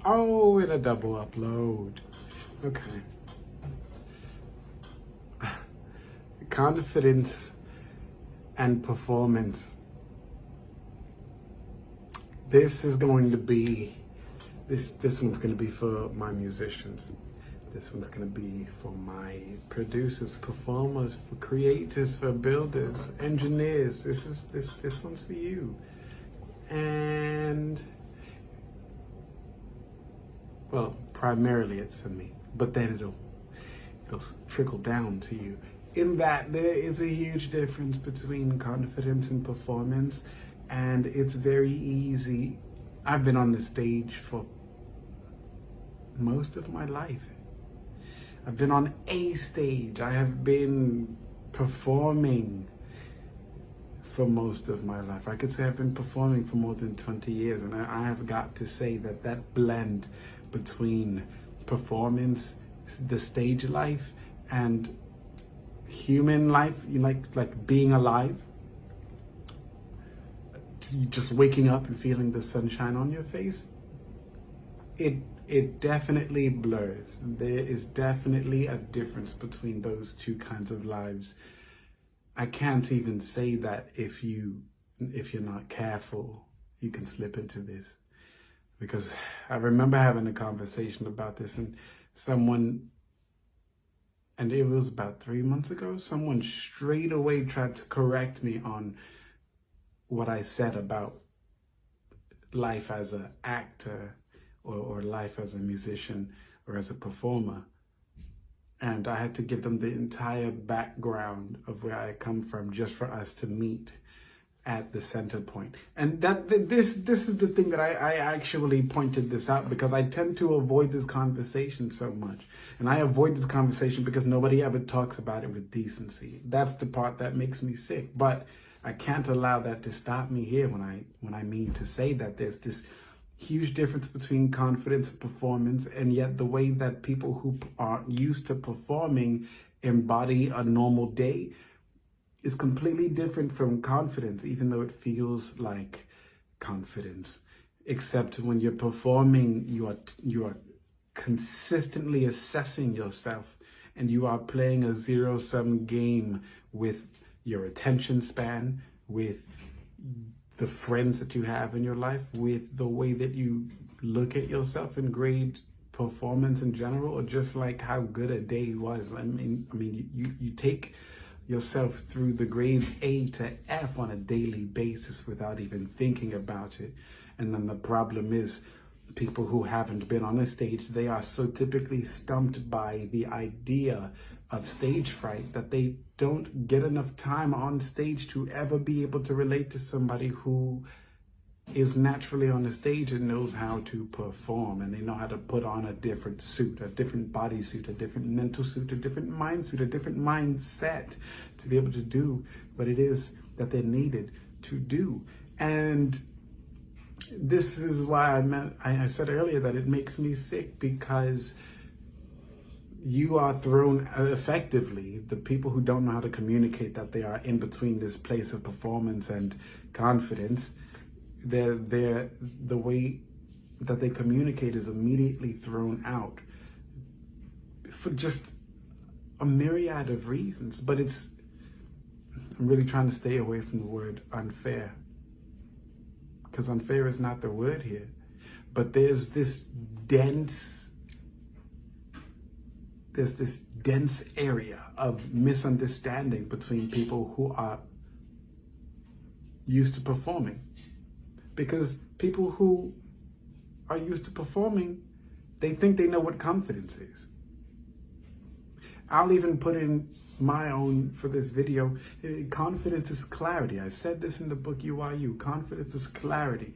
Oh, in a double upload. Okay. Confidence and performance. This is going to be, this one's going to be for my musicians. This one's going to be for my producers, performers, for creators, for builders, engineers. This one's for you. And well, primarily it's for me, but then it'll trickle down to you. In that there is a huge difference between confidence and performance, and it's very easy. I've been on the stage for most of my life. I've been on a stage. I have been performing for most of my life. I could say I've been performing for more than 20 years, and I have got to say that that blend between performance, the stage life, and human life, like being alive, just waking up and feeling the sunshine on your face, it definitely blurs. There is definitely a difference between those two kinds of lives. I can't even say that if you're not careful, you can slip into this. Because I remember having a conversation about this, and it was about 3 months ago, someone straight away tried to correct me on what I said about life as an actor or life as a musician or as a performer. And I had to give them the entire background of where I come from just for us to meet at the center point. And this is the thing that I actually pointed this out, because I tend to avoid this conversation so much. And I avoid this conversation because nobody ever talks about it with decency. That's the part that makes me sick. But I can't allow that to stop me here when I mean to say that there's this huge difference between confidence and performance, and yet the way that people who are used to performing embody a normal day is completely different from confidence, even though it feels like confidence. Except when you're performing, you are consistently assessing yourself, and you are playing a zero-sum game with your attention span, with the friends that you have in your life, with the way that you look at yourself and grade performance in general, or just like how good a day was. I mean, you take yourself through the grades A to F on a daily basis without even thinking about it. And then the problem is, people who haven't been on a stage, they are so typically stumped by the idea of stage fright that they don't get enough time on stage to ever be able to relate to somebody who is naturally on the stage and knows how to perform, and they know how to put on a different suit, a different bodysuit, a different mental suit, a different mind suit, a different mindset to be able to do what it is that they're needed to do. And this is why I said earlier that it makes me sick, because you are thrown effectively, the people who don't know how to communicate that they are in between this place of performance and confidence, the way that they communicate is immediately thrown out for just a myriad of reasons. But I'm really trying to stay away from the word unfair, because unfair is not the word here. But there's this dense area of misunderstanding between people who are used to performing. Because people who are used to performing, they think they know what confidence is. I'll even put in my own for this video. Confidence is clarity. I said this in the book You Are You. Confidence is clarity.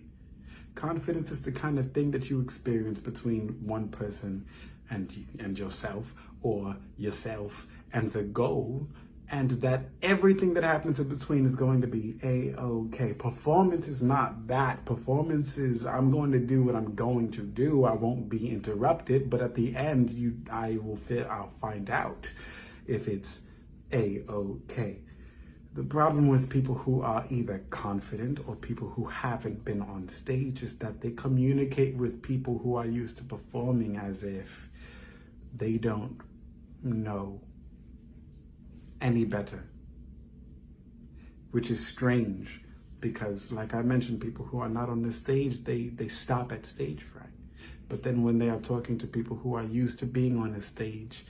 Confidence is the kind of thing that you experience between one person and yourself, or yourself and the goal, and that everything that happens in between is going to be a-okay. Performance is not that. Performance is, I'm going to do what I'm going to do. I won't be interrupted, but at the end, I'll find out if it's a-okay. The problem with people who are either confident or people who haven't been on stage is that they communicate with people who are used to performing as if they don't know any better, which is strange because, like I mentioned, people who are not on the stage, they stop at stage fright. But then when they are talking to people who are used to being on a stage,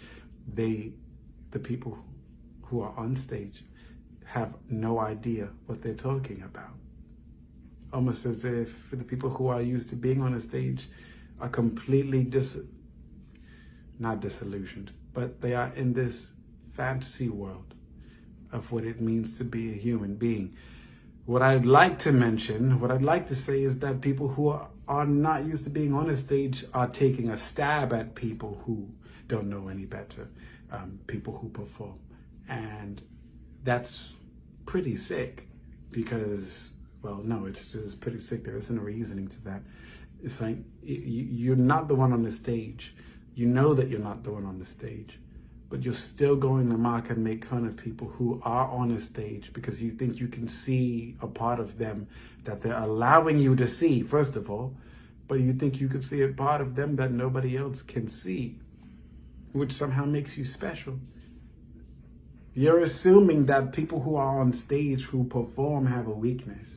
the people who are on stage have no idea what they're talking about. Almost as if the people who are used to being on a stage are completely not disillusioned, but they are in this fantasy world of what it means to be a human being. What I'd like to say is that people who are not used to being on a stage are taking a stab at people who don't know any better, people who perform. And that's pretty sick because, well, no, it's just pretty sick. There isn't a reasoning to that. It's like, you're not the one on the stage. You know that you're not the one on the stage, but you're still going to mock and make fun of people who are on a stage because you think you can see a part of them that they're allowing you to see, first of all, but you think you can see a part of them that nobody else can see, which somehow makes you special. You're assuming that people who are on stage who perform have a weakness.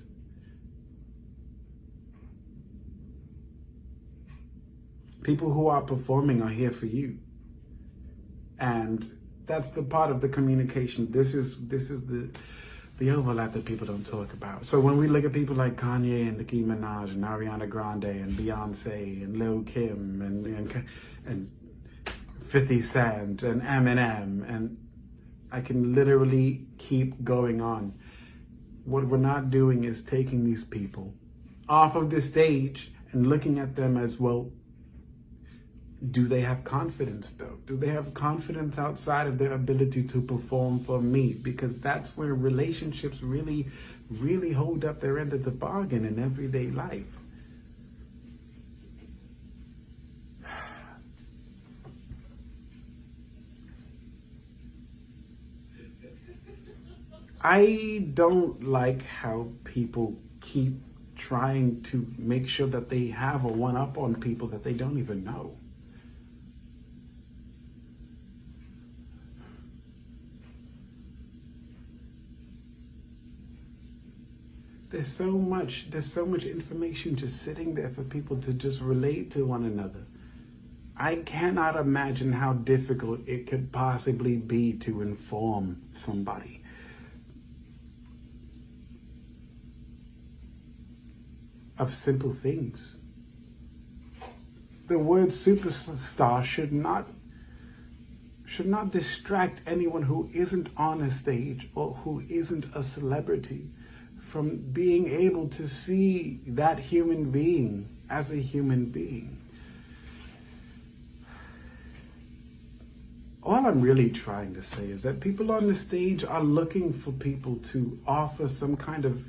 People who are performing are here for you. And that's the part of the communication. This is the overlap that people don't talk about. So when we look at people like Kanye and Nicki Minaj and Ariana Grande and Beyonce and Lil Kim and 50 Cent and Eminem, and I can literally keep going on. What we're not doing is taking these people off of the stage and looking at them as, well, do they have confidence though? Do they have confidence outside of their ability to perform for me? Because that's where relationships really, really hold up their end of the bargain in everyday life. I don't like how people keep trying to make sure that they have a one-up on people that they don't even know. There's so much information just sitting there for people to just relate to one another. I cannot imagine how difficult it could possibly be to inform somebody. Of simple things. The word superstar should not distract anyone who isn't on a stage or who isn't a celebrity from being able to see that human being as a human being. All I'm really trying to say is that people on the stage are looking for people to offer some kind of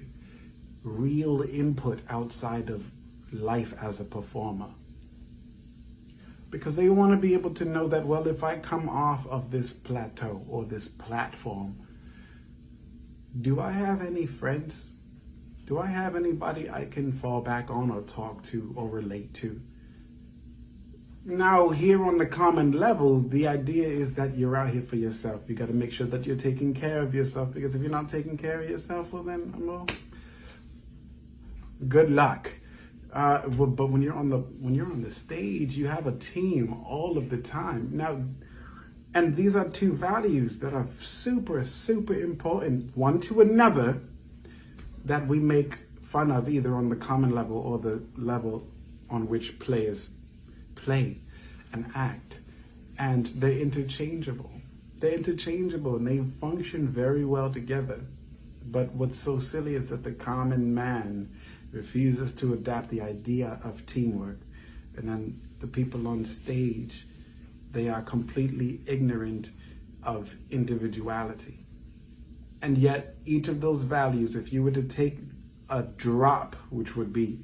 real input outside of life as a performer. Because they want to be able to know that, well, if I come off of this plateau or this platform, do I have any friends? Do I have anybody I can fall back on or talk to or relate to? Now, here on the common level, the idea is that you're out here for yourself. You got to make sure that you're taking care of yourself, because if you're not taking care of yourself, well then, well, good luck. But when you're on the stage, you have a team all of the time. Now, and these are two values that are super, super important, one to another, that we make fun of either on the common level or the level on which players play and act. And they're interchangeable. They're interchangeable and they function very well together. But what's so silly is that the common man refuses to adapt the idea of teamwork. And then the people on stage, they are completely ignorant of individuality. And yet, each of those values, if you were to take a drop, which would be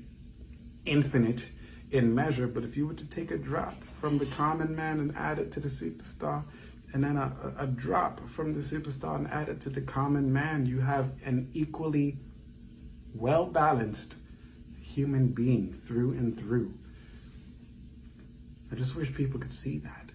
infinite in measure, but if you were to take a drop from the common man and add it to the superstar, and then a drop from the superstar and add it to the common man, you have an equally well-balanced human being through and through. I just wish people could see that.